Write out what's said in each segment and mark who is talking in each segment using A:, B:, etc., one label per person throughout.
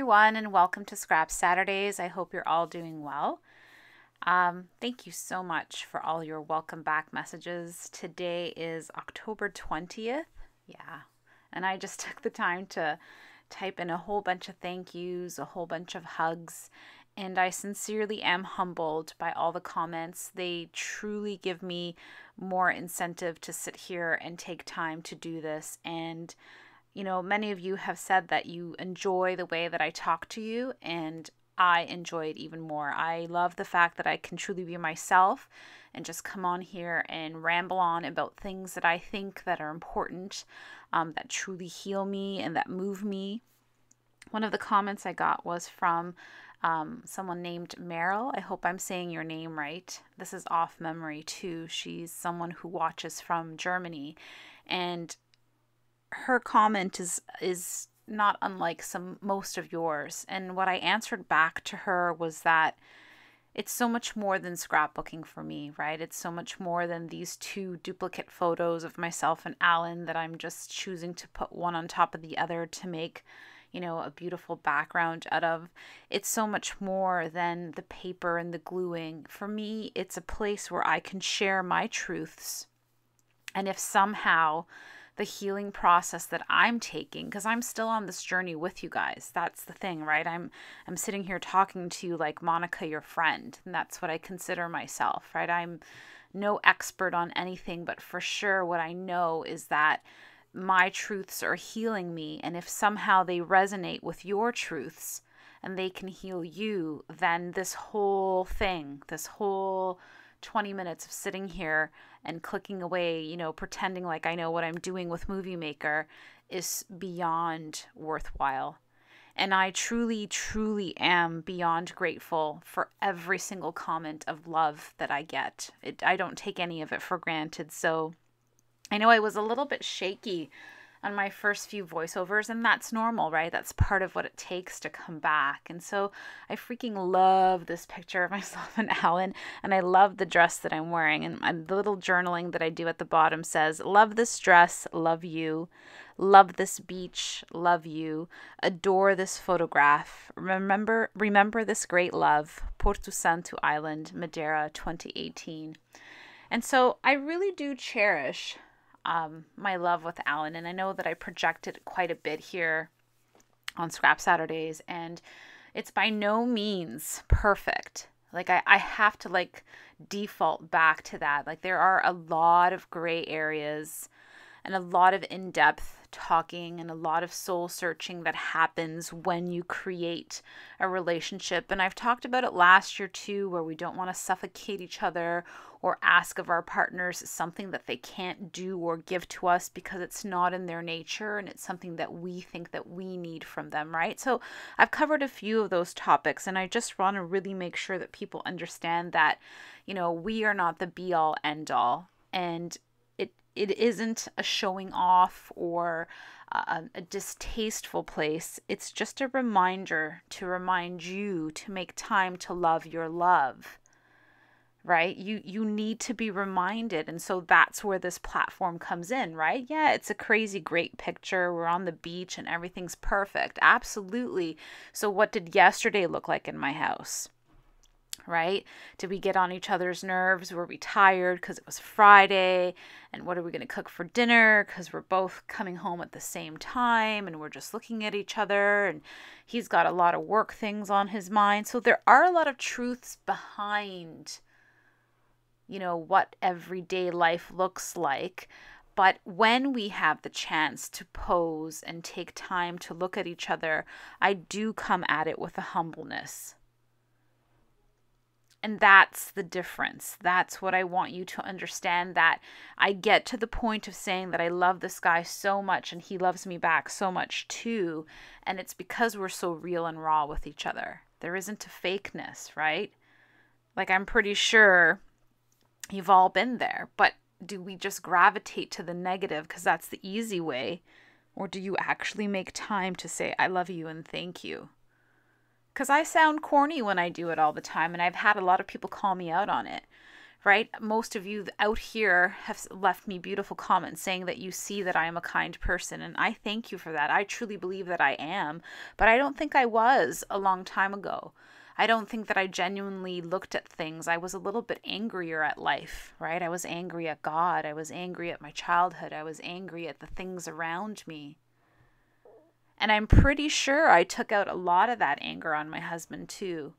A: everyone, and welcome to Scrap Saturdays. I hope you're all doing well. Thank you so much for all your welcome back messages. Today is October 20th. Yeah, and I just took the time to type in a whole bunch of thank yous, a whole bunch of hugs, and I sincerely am humbled by all the comments. They truly give me more incentive to sit here and take time to do this. And many of you have said that you enjoy the way that I talk to you, and I enjoy it even more. I love the fact that I can truly be myself and just come on here and ramble on about things that I think that are important, that truly heal me and that move me. One of the comments I got was from someone named Meryl. I hope I'm saying your name right. This is off memory too. She's someone who watches from Germany, and her comment is not unlike most of yours. And what I answered back to her was that it's so much more than scrapbooking for me, right? It's so much more than these two duplicate photos of myself and Alan that I'm just choosing to put one on top of the other to make, a beautiful background out of. It's so much more than the paper and the gluing. For me, it's a place where I can share my truths. And if somehow the healing process that I'm taking, because I'm still on this journey with you guys. That's the thing, right? I'm sitting here talking to you like Monica, your friend, and that's what I consider myself, right? I'm no expert on anything, but for sure what I know is that my truths are healing me, and if somehow they resonate with your truths and they can heal you, then this whole thing, this whole 20 minutes of sitting here and clicking away, pretending like I know what I'm doing with Movie Maker is beyond worthwhile. And I truly, truly am beyond grateful for every single comment of love that I get. I don't take any of it for granted. So I know I was a little bit shaky on my first few voiceovers, and that's normal, right? That's part of what it takes to come back. And so I freaking love this picture of myself and Alan, and I love the dress that I'm wearing. And the little journaling that I do at the bottom says, love this dress, love you. Love this beach, love you. Adore this photograph. Remember this great love. Porto Santo Island, Madeira, 2018. And so I really do cherish my love with Alan, and I know that I projected quite a bit here on Scrap Saturdays, and it's by no means perfect. Like I have to default back to that. Like there are a lot of gray areas and a lot of in-depth talking and a lot of soul searching that happens when you create a relationship. And I've talked about it last year too, where we don't want to suffocate each other or ask of our partners something that they can't do or give to us because it's not in their nature and it's something that we think that we need from them, right? So I've covered a few of those topics, and I just want to really make sure that people understand that, we are not the be all end all, and it isn't a showing off or a distasteful place. It's just a reminder to remind you to make time to love your love, right? You need to be reminded. And so that's where this platform comes in, right? Yeah, it's a crazy great picture. We're on the beach and everything's perfect. Absolutely. So what did yesterday look like in my house? Right? Did we get on each other's nerves? Were we tired because it was Friday? And what are we going to cook for dinner? Because we're both coming home at the same time and we're just looking at each other, and he's got a lot of work things on his mind. So there are a lot of truths behind, what everyday life looks like. But when we have the chance to pose and take time to look at each other, I do come at it with a humbleness. And that's the difference. That's what I want you to understand, that I get to the point of saying that I love this guy so much and he loves me back so much too. And it's because we're so real and raw with each other. There isn't a fakeness, right? Like, I'm pretty sure you've all been there, but do we just gravitate to the negative because that's the easy way? Or do you actually make time to say, I love you and thank you? Because I sound corny when I do it all the time, and I've had a lot of people call me out on it, right? Most of you out here have left me beautiful comments saying that you see that I am a kind person, and I thank you for that. I truly believe that I am, but I don't think I was a long time ago. I don't think that I genuinely looked at things. I was a little bit angrier at life, right? I was angry at God. I was angry at my childhood. I was angry at the things around me. And I'm pretty sure I took out a lot of that anger on my husband too.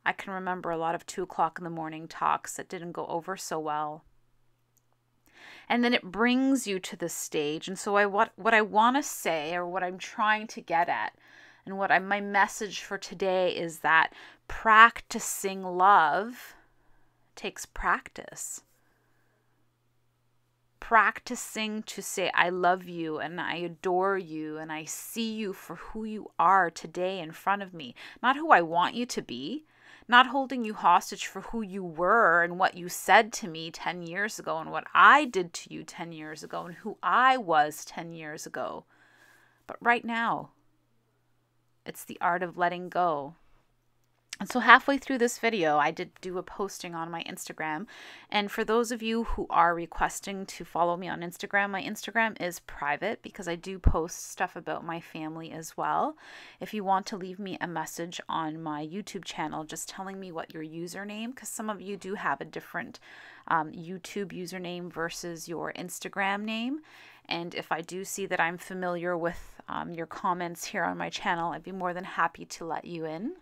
A: I can remember a lot of 2 o'clock in the morning talks that didn't go over so well. And then it brings you to this stage. And so what I want to say, or what I'm trying to get at, and my message for today is that practicing love takes practice. Practicing to say, I love you and I adore you and I see you for who you are today in front of me. Not who I want you to be. Not holding you hostage for who you were and what you said to me 10 years ago and what I did to you 10 years ago and who I was 10 years ago. But right now, it's the art of letting go. And so halfway through this video, I did do a posting on my Instagram. And for those of you who are requesting to follow me on Instagram, my Instagram is private because I do post stuff about my family as well. If you want to leave me a message on my YouTube channel, just telling me what your username, because some of you do have a different YouTube username versus your Instagram name. And if I do see that I'm familiar with your comments here on my channel, I'd be more than happy to let you in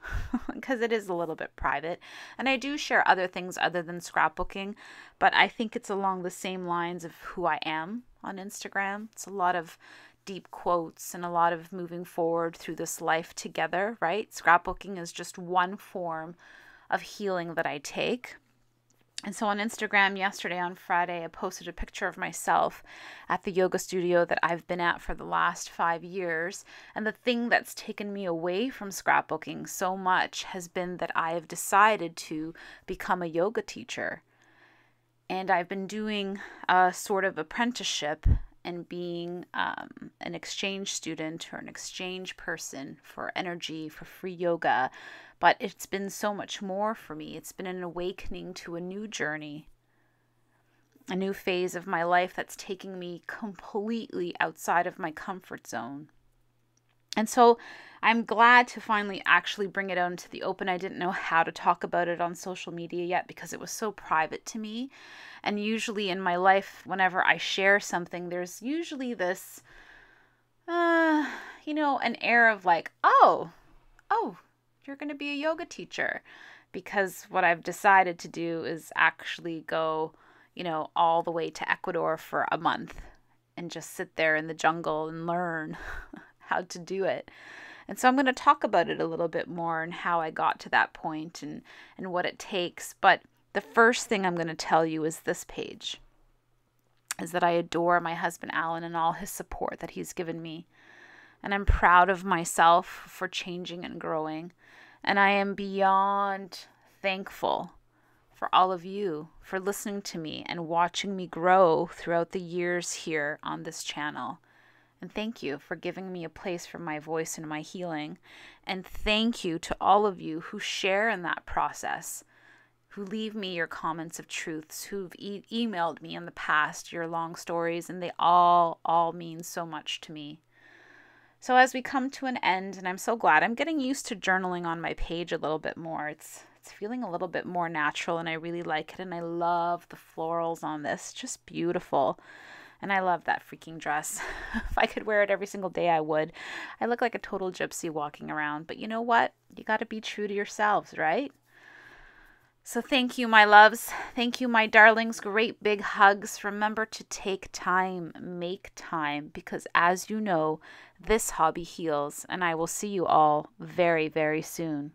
A: because it is a little bit private. And I do share other things other than scrapbooking, but I think it's along the same lines of who I am on Instagram. It's a lot of deep quotes and a lot of moving forward through this life together, right? Scrapbooking is just one form of healing that I take. And so on Instagram yesterday, on Friday, I posted a picture of myself at the yoga studio that I've been at for the last 5 years. And the thing that's taken me away from scrapbooking so much has been that I have decided to become a yoga teacher. And I've been doing a sort of apprenticeship and being an exchange student or an exchange person for energy, for free yoga. But it's been so much more for me. It's been an awakening to a new journey, a new phase of my life that's taking me completely outside of my comfort zone. And so I'm glad to finally actually bring it out into the open. I didn't know how to talk about it on social media yet because it was so private to me. And usually in my life, whenever I share something, there's usually this, an air of like, oh, you're going to be a yoga teacher. Because what I've decided to do is actually go, all the way to Ecuador for a month and just sit there in the jungle and learn how to do it. And so I'm going to talk about it a little bit more and how I got to that point and what it takes. But the first thing I'm going to tell you is this page, is that I adore my husband, Alan, and all his support that he's given me. And I'm proud of myself for changing and growing. And I am beyond thankful for all of you for listening to me and watching me grow throughout the years here on this channel. And thank you for giving me a place for my voice and my healing. And thank you to all of you who share in that process, who leave me your comments of truths, who've emailed me in the past your long stories, and they all mean so much to me. So as we come to an end, and I'm so glad, I'm getting used to journaling on my page a little bit more. It's feeling a little bit more natural, and I really like it, and I love the florals on this. Just beautiful. And I love that freaking dress. If I could wear it every single day, I would. I look like a total gypsy walking around. But you know what? You got to be true to yourselves, right? So thank you, my loves. Thank you, my darlings. Great big hugs. Remember to take time, make time, because as you know, this hobby heals. And I will see you all very, very soon.